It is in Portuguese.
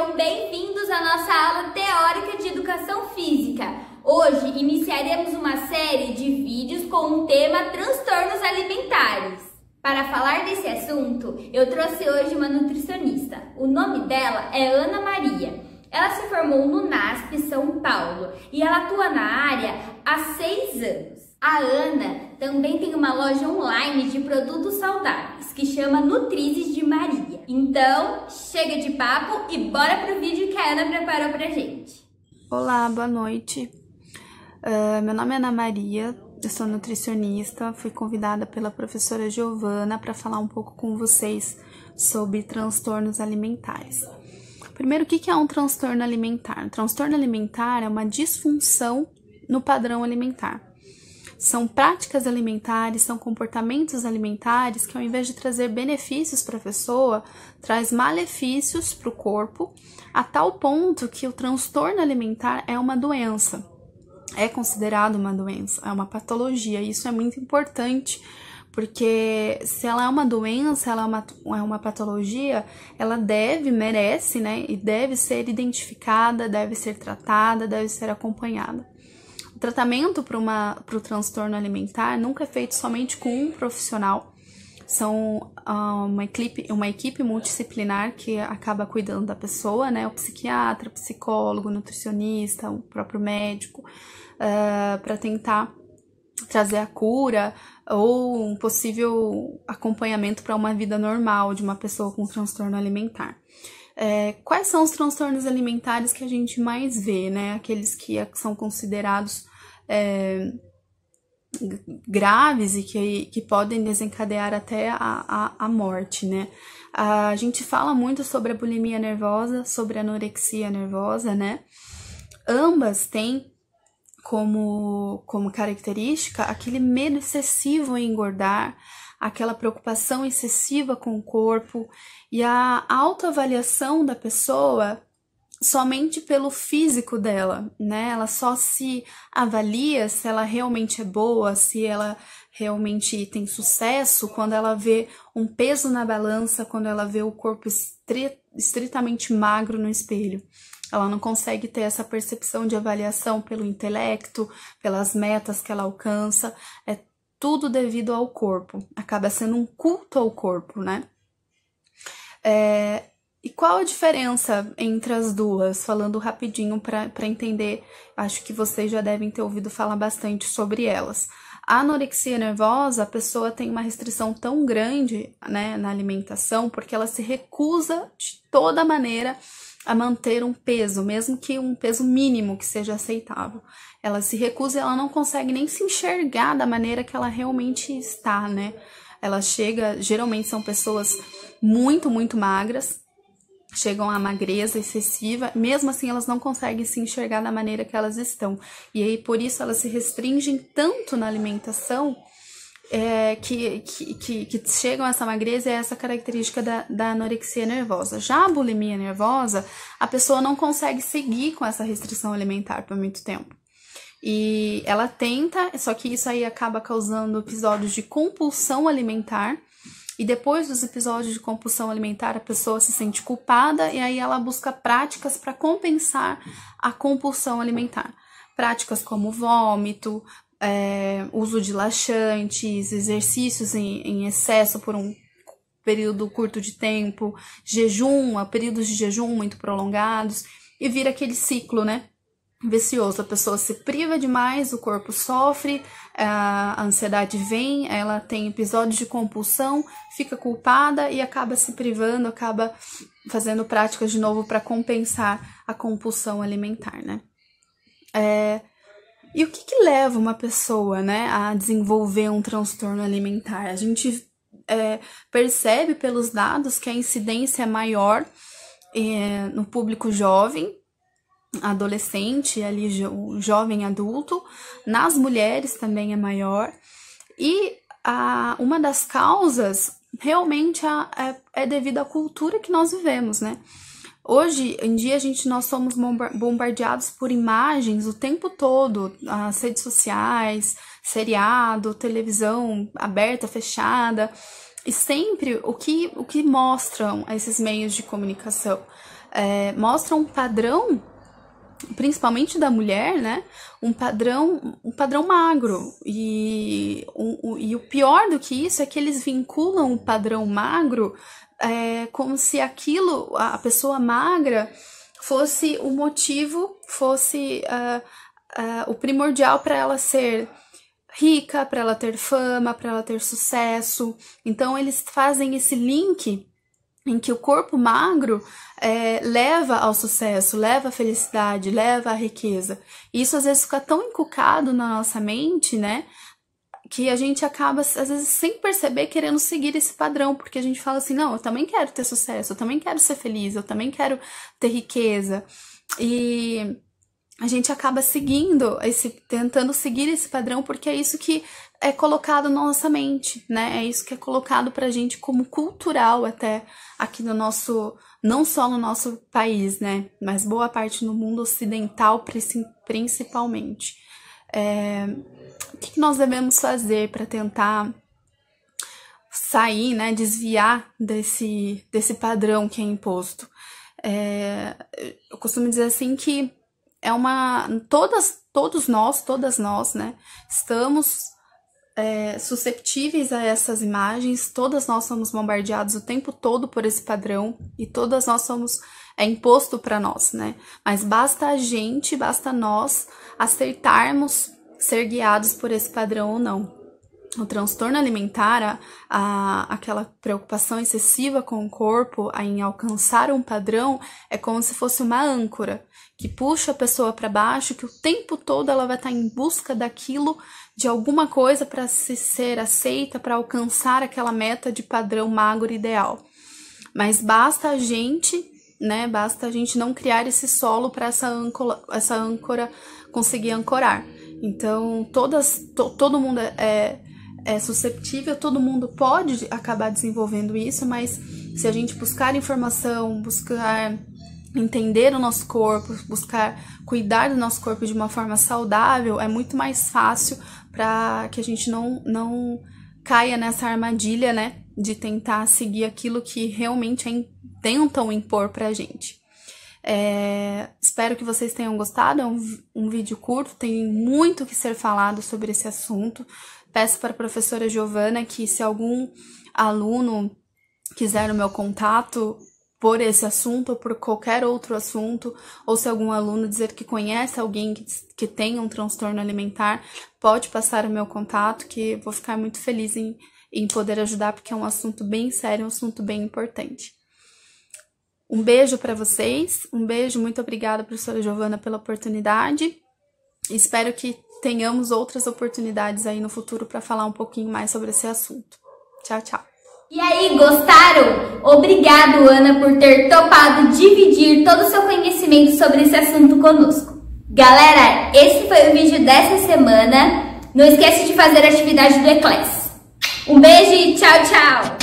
sejam bem-vindos à nossa aula teórica de educação física. Hoje iniciaremos uma série de vídeos com o tema transtornos alimentares. Para falar desse assunto, eu trouxe hoje uma nutricionista. O nome dela é Ana Maria. Ela se formou no NASP São Paulo e ela atua na área há 6 anos. A Ana também tem uma loja online de produtos saudáveis que chama Nutrizes de Maria. Então, chega de papo e bora pro vídeo que a Ana preparou pra gente. Olá, boa noite. Meu nome é Ana Maria, eu sou nutricionista, fui convidada pela professora Giovana para falar um pouco com vocês sobre transtornos alimentares. Primeiro, o que é um transtorno alimentar? Um transtorno alimentar é uma disfunção no padrão alimentar. São práticas alimentares, são comportamentos alimentares que, ao invés de trazer benefícios para a pessoa, traz malefícios para o corpo, a tal ponto que o transtorno alimentar é uma doença. É considerado uma doença, é uma patologia. Isso é muito importante, porque se ela é uma doença, ela é uma patologia, ela merece, né? E deve ser identificada, deve ser tratada, deve ser acompanhada. O tratamento para o transtorno alimentar nunca é feito somente com um profissional. São uma equipe multidisciplinar que acaba cuidando da pessoa, né? O psiquiatra, o psicólogo, o nutricionista, o próprio médico, para tentar trazer a cura ou um possível acompanhamento para uma vida normal de uma pessoa com transtorno alimentar. Quais são os transtornos alimentares que a gente mais vê, né? Aqueles que são considerados graves e que podem desencadear até a morte, né? A gente fala muito sobre a bulimia nervosa, sobre a anorexia nervosa, né? Ambas têm como característica aquele medo excessivo em engordar, aquela preocupação excessiva com o corpo e a autoavaliação da pessoa somente pelo físico dela, né? Ela só se avalia se ela realmente é boa, se ela realmente tem sucesso quando ela vê um peso na balança, quando ela vê o corpo estritamente magro no espelho. Ela não consegue ter essa percepção de avaliação pelo intelecto, pelas metas que ela alcança. É tudo devido ao corpo. Acaba sendo um culto ao corpo, né? E qual a diferença entre as duas? Falando rapidinho para entender, acho que vocês já devem ter ouvido falar bastante sobre elas. A anorexia nervosa, a pessoa tem uma restrição tão grande, né, na alimentação, porque ela se recusa de toda maneira a manter um peso, mesmo que um peso mínimo que seja aceitável. Ela se recusa e ela não consegue nem se enxergar da maneira que ela realmente está, né? Ela chega, geralmente são pessoas muito, muito magras, chegam à magreza excessiva, mesmo assim elas não conseguem se enxergar da maneira que elas estão. E aí, por isso, elas se restringem tanto na alimentação que chegam a essa magreza, é essa característica da anorexia nervosa. Já a bulimia nervosa, a pessoa não consegue seguir com essa restrição alimentar por muito tempo. E ela tenta, só que isso aí acaba causando episódios de compulsão alimentar. E depois dos episódios de compulsão alimentar, a pessoa se sente culpada e aí ela busca práticas para compensar a compulsão alimentar. Práticas como vômito, uso de laxantes, exercícios em excesso por um período curto de tempo, jejum, períodos de jejum muito prolongados, e vira aquele ciclo, né? Vicioso. A pessoa se priva demais, o corpo sofre, a ansiedade vem, ela tem episódios de compulsão, fica culpada e acaba se privando, acaba fazendo práticas de novo para compensar a compulsão alimentar, né? E o que leva uma pessoa, né, a desenvolver um transtorno alimentar? A gente percebe pelos dados que a incidência é maior no público jovem, adolescente, ali jovem adulto, nas mulheres também é maior, e uma das causas realmente é devido à cultura que nós vivemos, né? Hoje em dia nós somos bombardeados por imagens o tempo todo, as redes sociais, seriado, televisão aberta, fechada, e sempre o que mostram esses meios de comunicação mostra um padrão, principalmente da mulher, né? Um padrão magro. E o pior do que isso é que eles vinculam o padrão magro como se aquilo, a pessoa magra, fosse o motivo, fosse o primordial para ela ser rica, para ela ter fama, para ela ter sucesso. Então eles fazem esse link em que o corpo magro leva ao sucesso, leva à felicidade, leva à riqueza. E isso às vezes fica tão inculcado na nossa mente, né, que a gente acaba, às vezes, sem perceber, querendo seguir esse padrão, porque a gente fala assim, não, eu também quero ter sucesso, eu também quero ser feliz, eu também quero ter riqueza. E a gente acaba tentando seguir esse padrão, porque é isso que é colocado na nossa mente, né? É isso que é colocado pra gente como cultural até aqui no nosso, não só no nosso país, né? Mas boa parte no mundo ocidental, principalmente. O que nós devemos fazer para tentar sair, né? Desviar desse padrão que é imposto? Eu costumo dizer assim que todas nós, né, estamos susceptíveis a essas imagens, todas nós somos bombardeados o tempo todo por esse padrão e todas nós é imposto para nós, né, mas basta nós aceitarmos ser guiados por esse padrão ou não. O transtorno alimentar, aquela preocupação excessiva com o corpo, em alcançar um padrão, é como se fosse uma âncora que puxa a pessoa para baixo, que o tempo todo ela vai estar em busca daquilo, de alguma coisa para ser aceita, para alcançar aquela meta de padrão magro ideal. Mas basta a gente não criar esse solo para essa âncora conseguir ancorar. Então, todo mundo é susceptível, todo mundo pode acabar desenvolvendo isso, mas se a gente buscar informação, buscar entender o nosso corpo, buscar cuidar do nosso corpo de uma forma saudável, é muito mais fácil para que a gente não caia nessa armadilha, né, de tentar seguir aquilo que realmente tentam impor pra gente. Espero que vocês tenham gostado. É um vídeo curto, tem muito que ser falado sobre esse assunto. Peço para a professora Giovana que, se algum aluno quiser o meu contato por esse assunto ou por qualquer outro assunto, ou se algum aluno dizer que conhece alguém que tem um transtorno alimentar, pode passar o meu contato, que eu vou ficar muito feliz em poder ajudar, porque é um assunto bem sério, um assunto bem importante. Um beijo para vocês, muito obrigada, professora Giovana, pela oportunidade. Espero que tenhamos outras oportunidades aí no futuro para falar um pouquinho mais sobre esse assunto. Tchau, tchau. E aí, gostaram? Obrigado, Ana, por ter topado dividir todo o seu conhecimento sobre esse assunto conosco. Galera, esse foi o vídeo dessa semana. Não esquece de fazer a atividade do Eclass. Um beijo e tchau, tchau!